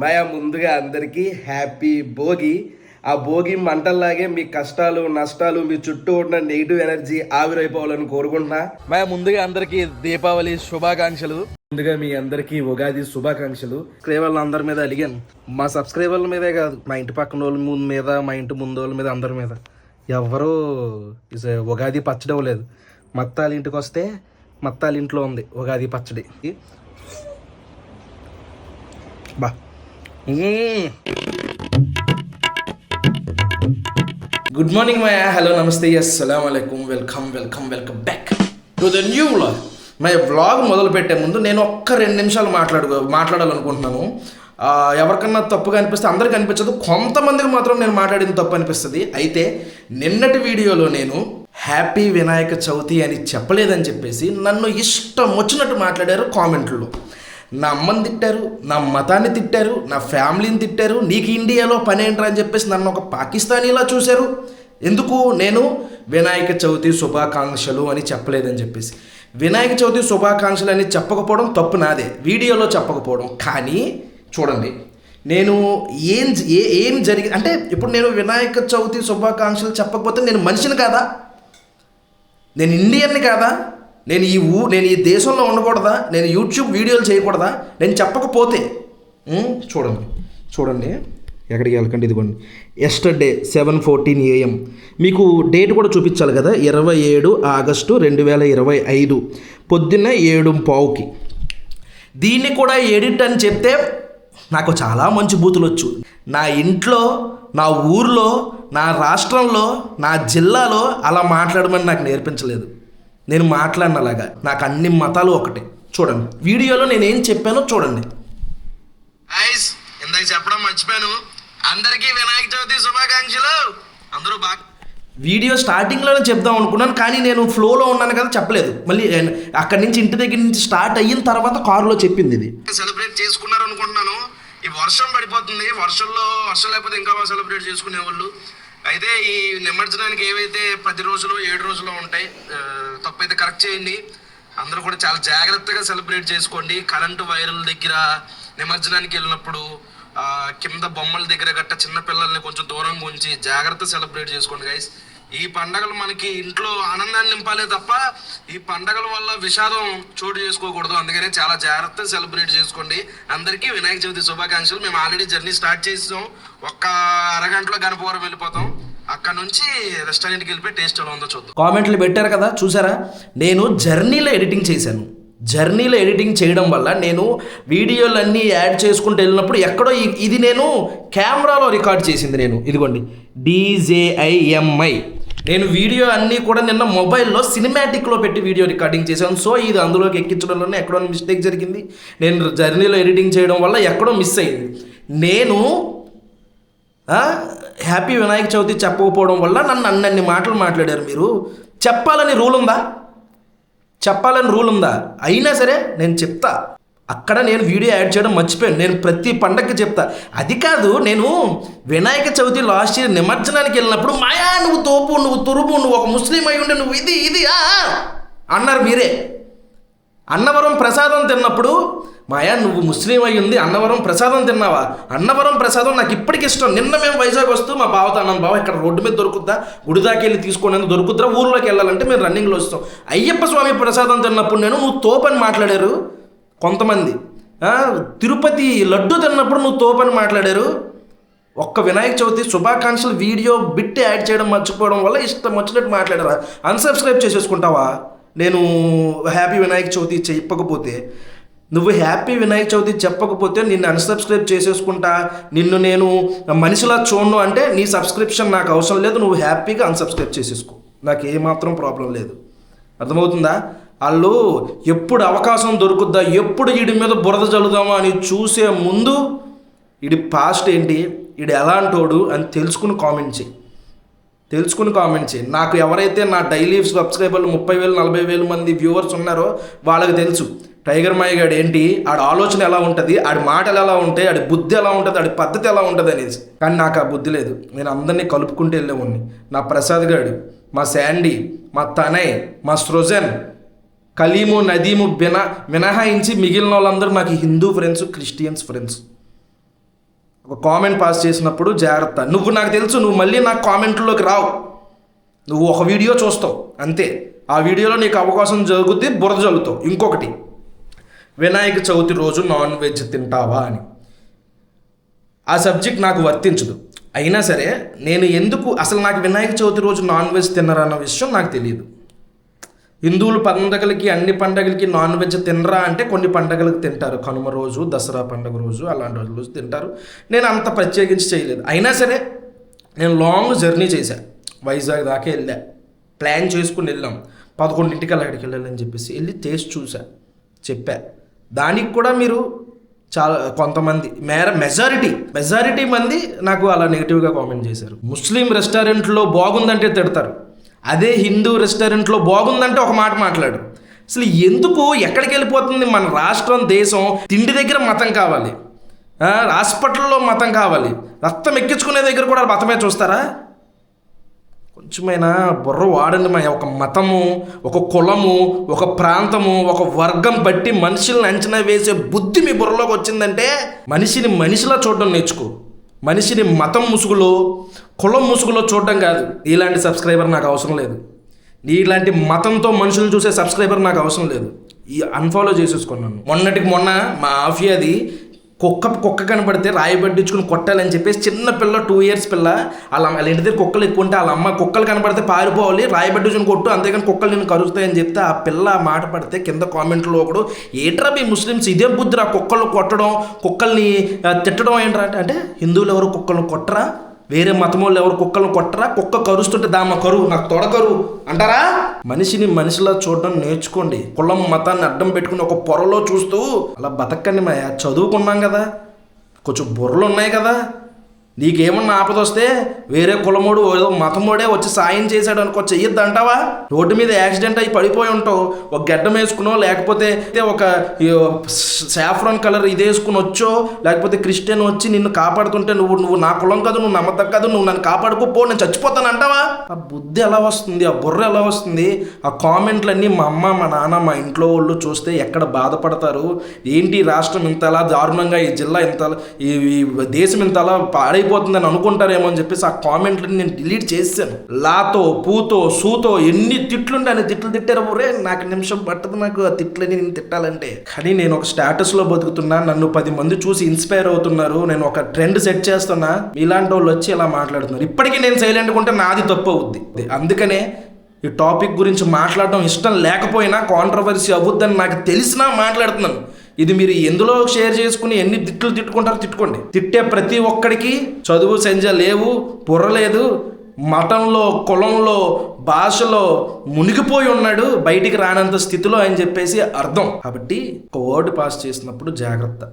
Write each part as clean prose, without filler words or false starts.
మాయా ముందుగా అందరికీ హ్యాపీ భోగి. ఆ భోగి మంటల్లాగే మీ కష్టాలు నష్టాలు మీ చుట్టూ ఉన్న నెగిటివ్ ఎనర్జీ ఆవిరైపోవాలని కోరుకుంటున్నా. మాయా ముందుగా అందరికీ దీపావళి శుభాకాంక్షలు. ముందుగా మీ అందరికీ ఉగాది శుభాకాంక్షలు. సబ్స్క్రైబర్లు అందరి మీద అడిగాను, మా సబ్స్క్రైబర్ల మీదే కాదు, మా ఇంటి పక్కన వాళ్ళ ముందు మీద, మా ఇంటి ముందు వాళ్ళ మీద, అందరి మీద ఎవరూ ఉగాది పచ్చడి అవ్వలేదు. మత్తాల ఇంటికి వస్తే మత్తాల ఇంట్లో ఉంది ఉగాది పచ్చడి. బా గుడ్ మార్నింగ్ మాయా, హలో నమస్తే, అస్సలాము అలైకుం, welcome welcome welcome back to the new vlog. My vlog మొదలు పెట్టే ముందు నేను ఒక్క 2 నిమిషాలు మాట్లాడాలనుకుంటున్నాను. ఎవరికన్నా తప్పుగా అనిపిస్తే అందరికీ అనిపించదు, కొంతమందికి మాత్రం నేను మాట్లాడిన తప్పు అనిపిస్తుంది. అయితే నిన్నటి వీడియోలో నేను హ్యాపీ వినాయక చవితి అని చెప్పలేదని చెప్పేసి నన్ను ఇష్టం వచ్చినట్టు మాట్లాడారు కామెంట్లో. నా అమ్మని తిట్టారు, నా మతాన్ని తిట్టారు, నా ఫ్యామిలీని తిట్టారు. నీకు ఇండియాలో పని ఏంట్రా అని చెప్పేసి నన్ను ఒక పాకిస్తానీలా చూశారు. ఎందుకు నేను వినాయక చవితి శుభాకాంక్షలు అని చెప్పలేదని చెప్పేసి. వినాయక చవితి శుభాకాంక్షలు అని చెప్పకపోవడం తప్పు నాదే, వీడియోలో చెప్పకపోవడం. కానీ చూడండి, నేను ఏం జరిగింది అంటే, ఇప్పుడు నేను వినాయక చవితి శుభాకాంక్షలు చెప్పకపోతే నేను మనిషిని కాదా? నేను ఇండియన్ని కాదా? నేను ఈ దేశంలో ఉండకూడదా? నేను యూట్యూబ్ వీడియోలు చేయకూడదా? నేను చెప్పకపోతే చూడండి ఎక్కడికి వెళ్ళకండి. ఇదిగోండి, ఎస్టర్డే 7:14 AM. మీకు డేట్ కూడా చూపించాలి కదా, 27 ఆగస్టు 2025 పొద్దున్న 7:15. దీన్ని కూడా ఎడిట్ అని చెప్తే నాకు చాలా మంచి బూతులు వచ్చు. నా ఇంట్లో, నా ఊర్లో, నా రాష్ట్రంలో, నా జిల్లాలో అలా మాట్లాడమని నాకు నేర్పించలేదు. నేను మాట్లాడినలాగా నాకు అన్ని మతాలు ఒకటే. చూడండి వీడియోలో నేనేం చెప్పానో చూడండి. ఇందాక చెప్పడం మర్చిపోయాను, అందరికీ వినాయక చవితి శుభాకాంక్షలు. అందరూ బాగా వీడియో స్టార్టింగ్లోనే చెప్దాం అనుకున్నాను, కానీ నేను ఫ్లోలో ఉన్నాను కదా చెప్పలేదు. మళ్ళీ అక్కడి నుంచి ఇంటి దగ్గర నుంచి స్టార్ట్ అయిన తర్వాత కారులో చెప్పింది. ఇది సెలబ్రేట్ చేసుకున్నారు అనుకుంటున్నాను. ఈ వర్షం పడిపోతుంది, వర్షం లేకపోతే ఇంకా బాగా సెలబ్రేట్ చేసుకునేవాళ్ళు. అయితే ఈ నిమజ్జనానికి ఏవైతే 10 రోజులు 7 రోజులు ఉంటాయి, తప్పైతే కరెక్ట్ చేయండి. అందరూ కూడా చాలా జాగ్రత్తగా సెలబ్రేట్ చేసుకోండి. కరెంటు వైర్ల దగ్గర నిమజ్జనానికి వెళ్ళినప్పుడు కింద బొమ్మల దగ్గర గట్ట చిన్నపిల్లల్ని కొంచెం దూరంగా ఉంచి జాగ్రత్త సెలబ్రేట్ చేసుకోండి గైస్. ఈ పండగలు మనకి ఇంట్లో ఆనందాన్ని నింపాలే తప్ప ఈ పండగల వల్ల విషాదం చోటు చేసుకోకూడదు. అందుకనే చాలా జాగ్రత్తగా సెలబ్రేట్ చేసుకోండి. అందరికీ వినాయక చవితి శుభాకాంక్షలు. మేము ఆల్రెడీ జర్నీ స్టార్ట్ చేసాం, ఒక్క అరగంటలో గణపవరం వెళ్ళిపోతాం. అక్కడ నుంచి రెస్టారెంట్కి వెళ్ళిపోయి టేస్ట్ ఎలా ఉందో చూద్దాం. కామెంట్లు పెట్టారు కదా, చూసారా? నేను జర్నీలో ఎడిటింగ్ చేశాను. జర్నీలో ఎడిటింగ్ చేయడం వల్ల నేను వీడియోలన్నీ యాడ్ చేసుకుంటూ వెళ్ళినప్పుడు ఎక్కడో ఇది నేను కెమెరాలో రికార్డ్ చేసింది. నేను ఇదిగోండి DJIMI. నేను వీడియో అన్నీ కూడా నిన్న మొబైల్లో సినిమాటిక్లో పెట్టి వీడియో రికార్డింగ్ చేశాను. సో ఇది అందులోకి ఎక్కించడంలోనే ఎక్కడో మిస్టేక్ జరిగింది. నేను జర్నీలో ఎడిటింగ్ చేయడం వల్ల ఎక్కడో మిస్ అయింది. నేను హ్యాపీ వినాయక చవితి చెప్పకపోవడం వల్ల నన్ను అన్ని మాటలు మాట్లాడారు. మీరు చెప్పాలని రూల్ ఉందా? అయినా సరే నేను చెప్తా. అక్కడ నేను వీడియో యాడ్ చేయడం మర్చిపోయాను. నేను ప్రతి పండగకి చెప్తా. అది కాదు, నేను వినాయక చవితి లాస్ట్ ఇయర్ నిమజ్జనానికి వెళ్ళినప్పుడు మాయా నువ్వు తోపు, నువ్వు తురుపు, నువ్వు ఒక ముస్లిం అయి ఉండి నువ్వు ఇది అన్నారు మీరే. అన్నవరం ప్రసాదం తిన్నప్పుడు మాయా నువ్వు ముస్లిం అయి ఉంది, అన్నవరం ప్రసాదం తిన్నావా? అన్నవరం ప్రసాదం నాకు ఇప్పటికి ఇష్టం. నిన్న మేము వైజాగ్ వస్తూ మా బావతో అన్నాం, బావ ఇక్కడ రోడ్డు మీద దొరుకుద్దా, గుడి దాకా వెళ్ళి తీసుకోండి, దొరుకుద్దా, ఊర్లోకి వెళ్ళాలంటే మేము రన్నింగ్లో వస్తాం. అయ్యప్ప స్వామి ప్రసాదం తిన్నప్పుడు నువ్వు తోపని మాట్లాడారు కొంతమంది. తిరుపతి లడ్డు తిన్నప్పుడు నువ్వు తోపని మాట్లాడారు. ఒక్క వినాయక చవితి శుభాకాంక్షలు వీడియో బిట్ యాడ్ చేయడం మర్చిపోవడం వల్ల ఇష్టం వచ్చినట్టు మాట్లాడారా? అన్సబ్స్క్రైబ్ చేసేసుకుంటావా? నేను హ్యాపీ వినాయక చవితి చెప్పకపోతే, నువ్వు హ్యాపీ వినాయక చవితి చెప్పకపోతే నిన్ను అన్సబ్స్క్రైబ్ చేసేసుకుంటా, నిన్ను నేను మనిషిలా చూడను అంటే నీ సబ్స్క్రిప్షన్ నాకు అవసరం లేదు. నువ్వు హ్యాపీగా అన్సబ్స్క్రైబ్ చేసేసుకో, నాకు ఏమాత్రం ప్రాబ్లం లేదు. అర్థమవుతుందా? వాళ్ళు ఎప్పుడు అవకాశం దొరుకుద్దా, ఎప్పుడు వీడి మీద బురద చల్లుదామా అని చూసే ముందు వీడి పాస్ట్ ఏంటి, వీడు ఎలాంటోడు అని తెలుసుకుని కామెంట్ చేయి. నాకు ఎవరైతే నా డైలీ సబ్స్క్రైబర్లు 30,000 40,000 మంది వ్యూవర్స్ ఉన్నారో వాళ్ళకి తెలుసు టైగర్ మాయ గాడు ఏంటి, ఆడి ఆలోచన ఎలా ఉంటుంది, ఆడి మాటలు ఎలా ఉంటాయి, ఆడి బుద్ధి ఎలా ఉంటుంది, ఆడి పద్ధతి ఎలా ఉంటుంది అనేసి. కానీ నాకు ఆ బుద్ధి లేదు. నేను అందరినీ కలుపుకుంటూ వెళ్ళేవాడిని. నా ప్రసాద్ గాడు, మా శాండీ, మా తనయ్, మా సృజన్, కలీము, నదీము మినహాయించి మిగిలిన వాళ్ళందరూ నాకు హిందూ ఫ్రెండ్స్, క్రిస్టియన్స్ ఫ్రెండ్స్. ఒక కామెంట్ పాస్ చేసినప్పుడు జాగ్రత్త. నువ్వు నాకు తెలుసు, నువ్వు మళ్ళీ నాకు కామెంట్లోకి రావు. నువ్వు ఒక వీడియో చూస్తావు అంతే. ఆ వీడియోలో నీకు అవకాశం జరుగుద్ది, బురద జరుగుతావు. ఇంకొకటి, వినాయక చవితి రోజు నాన్ వెజ్ తింటావా అని. ఆ సబ్జెక్ట్ నాకు వర్తించదు. అయినా సరే నేను ఎందుకు అసలు నాకు వినాయక చవితి రోజు నాన్ వెజ్ తిన్నరన్న విషయం నాకు తెలియదు. హిందువులు పండగలకి, అన్ని పండగలకి నాన్ వెజ్ తినరా అంటే కొన్ని పండగలకు తింటారు. కనుమ రోజు, దసరా పండుగ రోజు, అలాంటి రోజు తింటారు. నేను అంత ప్రత్యేకించి చేయలేదు. అయినా సరే నేను లాంగ్ జర్నీ చేశాను. వైజాగ్ దాకా వెళ్ళా, ప్లాన్ చేసుకుని వెళ్ళాం. 11ంటికి అక్కడికి వెళ్ళాలని చెప్పేసి వెళ్ళి టేస్ట్ చూసా, చెప్పా. దానికి కూడా మీరు చాలా కొంతమంది మెజారిటీ మంది నాకు అలా నెగిటివ్గా కామెంట్ చేశారు. ముస్లిం రెస్టారెంట్లో బాగుందంటే తిడతారు, అదే హిందూ రెస్టారెంట్లో బాగుందంటే ఒక మాట మాట్లాడు. అసలు ఎందుకు, ఎక్కడికి వెళ్ళిపోతుంది మన రాష్ట్రం, దేశం? తిండి దగ్గర మతం కావాలి, హాస్పిటల్లో మతం కావాలి, రక్తం ఎక్కించుకునే దగ్గర కూడా మతమే చూస్తారా? కొంచెమైనా బుర్ర వాడండి. ఒక మతము, ఒక కులము, ఒక ప్రాంతము, ఒక వర్గం బట్టి మనుషులను అంచనా వేసే బుద్ధి మీ బుర్రలోకి వచ్చిందంటే మనిషిని మనిషిలా చూడడం నేర్చుకో. మనిషిని మతం ముసుగులో, కులం ముసుగులో చూడడం కాదు. ఇలాంటి సబ్స్క్రైబర్ నాకు అవసరం లేదు. ఇలాంటి మతంతో మనుషులను చూసే సబ్స్క్రైబర్ నాకు అవసరం లేదు. అన్ఫాలో చేసేసుకున్నాను. మొన్నటికి మొన్న మా ఆఫియాది కుక్క కనపడితే రాయి పట్టించుకుని కొట్టాలని చెప్పేసి చిన్న పిల్ల, 2 years పిల్ల, వాళ్ళ ఇంటి దగ్గర కుక్కలు ఎక్కువ ఉంటే వాళ్ళ అమ్మ కుక్కలు కనపడితే పారిపోవాలి, రాయి పట్టించుకుని కొట్టు, అంతేగాని కుక్కలు నేను కరుస్తాయని చెప్తే ఆ పిల్ల మాట పడితే కింద కామెంట్లో ఒకడు, ఏట్రా మీ ముస్లిమ్స్ ఇదే బుద్ధిరా, కుక్కలు కొట్టడం, కుక్కల్ని తిట్టడం ఏంట్రా అంటే హిందువులు ఎవరు కుక్కలను కొట్టరా, వేరే మతం వాళ్ళు ఎవరు కుక్కలను కొట్టరా, కుక్క కరుస్తుంటే దామ కరువు, నాకు తొడకరు అంటారా? మనిషిని మనిషిలా చూడడం నేర్చుకోండి. కులం మతాన్ని అడ్డం పెట్టుకుని ఒక పొరలో చూస్తూ అలా బతకండి. చదువుకున్నాం కదా, కొంచెం బుర్రలు ఉన్నాయి కదా. నీకేమన్నా ఆపద వస్తే వేరే కులమోడు ఏదో మతమోడే వచ్చి సాయం చేశాడు అనుకో, చెయ్యొద్దు అంటావా? రోడ్డు మీద యాక్సిడెంట్ అయ్యి పడిపోయి ఉంటావు, ఒక గడ్డం వేసుకునో, లేకపోతే ఒక సాఫ్రాన్ కలర్ ఇది వేసుకుని వచ్చో, లేకపోతే క్రిస్టియన్ వచ్చి నిన్ను కాపాడుతుంటే నువ్వు నా కులం కాదు, నువ్వు నమ్మతం కాదు, నువ్వు నన్ను కాపాడుకోపో, నేను చచ్చిపోతాను అంటావా? ఆ బుద్ధి ఎలా వస్తుంది, ఆ బుర్ర ఎలా వస్తుంది? ఆ కామెంట్లన్నీ మా అమ్మ, మా నాన్న, మా ఇంట్లో వాళ్ళు చూస్తే ఎక్కడ బాధపడతారు. ఏంటి రాష్ట్రం ఇంతలా దారుణంగా, ఈ జిల్లా ఇంతలా, ఈ దేశం ఇంతలా పాడైపోతుందని అనుకుంటారేమో అని చెప్పేసి ఆ కామెంట్లని నేను డిలీట్ చేశాను. లాతో, పూతో, సూతో ఎన్ని తిట్లుంటే అన్ని తిట్లు తిట్టారు. ఊరే నాకు నిమిషం పట్టదు నాకు ఆ తిట్లని నేను తిట్టాలంటే. కానీ నేను ఒక స్టేటస్లో బతుకుతున్నా, నన్ను 10 మంది చూసి ఇన్స్పైర్ అవుతున్నారు, నేను ఒక ట్రెండ్ సెట్ చేస్తున్నా, మీలాంటి వాళ్ళు వచ్చి ఇలా మాట్లాడుతున్నారు. ఇప్పటికీ నేను సైలెంట్గా ఉంటే నాది తప్పు అవుద్ది. అందుకనే ఈ టాపిక్ గురించి మాట్లాడడం ఇష్టం లేకపోయినా, కాంట్రవర్సీ అవుద్దని నాకు తెలిసినా మాట్లాడుతున్నాను. ఇది మీరు ఎందులో షేర్ చేసుకుని ఎన్ని తిట్టుకుంటారో తిట్టుకోండి. తిట్టే ప్రతి ఒక్కడికి చదువు సంజ లేవు, బుర్ర లేదు, మతంలో, కులంలో, భాషలో మునిగిపోయి ఉన్నాడు, బయటికి రానంత స్థితిలో అని చెప్పేసి అర్థం. కాబట్టి ఒక వర్డ్ పాస్ చేసినప్పుడు జాగ్రత్త.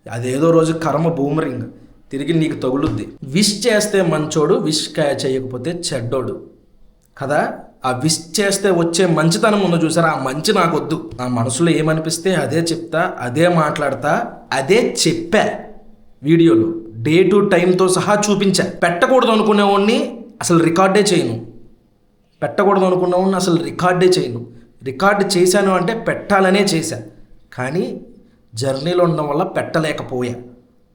అదేదో రోజు కర్మ బూమరింగ్ తిరిగి నీకు తగులుద్ది. విష్ చేస్తే మంచోడు, విష్ చేయకపోతే చెడ్డోడు కదా. ఆ విష్ చేస్తే వచ్చే మంచితనం ఉందో చూసారా, ఆ మంచి నాకు వద్దు. నా మనసులో ఏమనిపిస్తే అదే చెప్తా, అదే మాట్లాడతా, అదే చెప్పా. వీడియోలో డే టు టైంతో సహా చూపించా. పెట్టకూడదు అనుకునేవాడిని అసలు రికార్డే చేయను, పెట్టకూడదు అనుకునేవాడిని అసలు రికార్డే చేయను. రికార్డు చేశాను అంటే పెట్టాలనే చేశా, కానీ జర్నీలో ఉండడం వల్ల పెట్టలేకపోయా.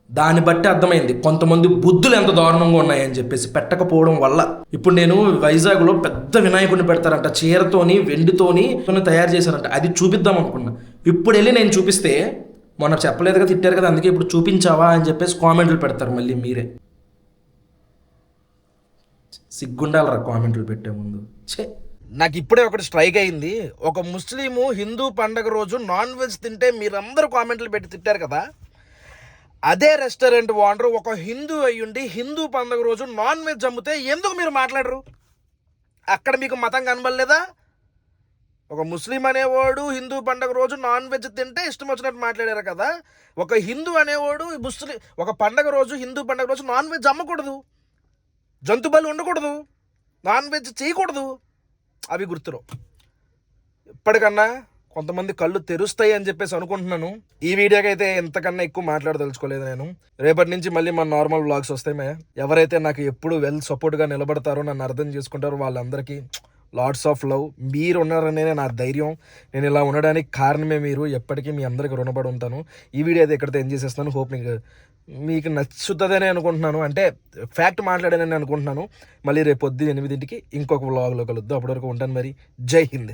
దాన్ని బట్టి అర్థమైంది కొంతమంది బుద్ధులు ఎంత దారుణంగా ఉన్నాయని చెప్పేసి పెట్టకపోవడం వల్ల. ఇప్పుడు నేను వైజాగ్లో పెద్ద వినాయకుడిని పెడతారంట, చీరతోని వెండితోని తయారు చేశారంట. అది చూపిద్దాం అనుకున్నా. ఇప్పుడు వెళ్ళి నేను చూపిస్తే మొన్న చెప్పలేదు కదా, తిట్టారు కదా, అందుకే ఇప్పుడు చూపించావా అని చెప్పేసి కామెంట్లు పెడతారు మళ్ళీ మీరే. సిగ్గుండాలరా కామెంట్లు పెట్టే ముందు. నాకు ఇప్పుడే ఒకటి స్ట్రైక్ అయింది. ఒక ముస్లిము హిందూ పండగ రోజు నాన్ వెజ్ తింటే మీరందరూ కామెంట్లు పెట్టి తిట్టారు కదా, అదే రెస్టారెంట్ ఓనర్ ఒక హిందూ అయ్యుండి హిందూ పండుగ రోజు నాన్ వెజ్ అమ్మితే ఎందుకు మీరు మాట్లాడరు? అక్కడ మీకు మతం కనబడలేదా? ఒక ముస్లిం అనేవాడు హిందూ పండుగ రోజు నాన్ వెజ్ తింటే ఇష్టం వచ్చినట్టు మాట్లాడారు కదా. ఒక హిందూ అనేవాడు ఒక పండగ రోజు, హిందూ పండుగ రోజు నాన్ వెజ్ అమ్మకూడదు, జంతు బలి ఉండకూడదు, నాన్ వెజ్ చేయకూడదు. అవి గుర్తురు. ఇప్పటికన్నా కొంతమంది కళ్ళు తెరుస్తాయి అని చెప్పేసి అనుకుంటున్నాను. ఈ వీడియోకి అయితే ఎంతకన్నా ఎక్కువ మాట్లాడదలుచుకోలేదు నేను. రేపటి నుంచి మళ్ళీ మన నార్మల్ వ్లాగ్స్ వస్తాయి. ఎవరైతే నాకు ఎప్పుడు సపోర్ట్గా నిలబడతారో, నన్ను అర్థం చేసుకుంటారో వాళ్ళందరికీ లాట్స్ ఆఫ్ లవ్. మీరు ఉన్నారనే నా ధైర్యం. నేను ఇలా ఉండడానికి కారణమే మీరు. ఎప్పటికీ మీ అందరికీ రుణపడి ఉంటాను. ఈ వీడియో అయితే ఎక్కడితో ఎంజాయ్ చేస్తాను. హోప్ మీకు మీకు నచ్చుతుందని అనుకుంటున్నాను, అంటే ఫ్యాక్ట్ మాట్లాడానని అనుకుంటున్నాను. మళ్ళీ రేపు పొద్దున్న 8ంటికి ఇంకొక వ్లాగ్లో కలుద్దాం. అప్పటివరకు ఉంటాను మరి. జై హింద్.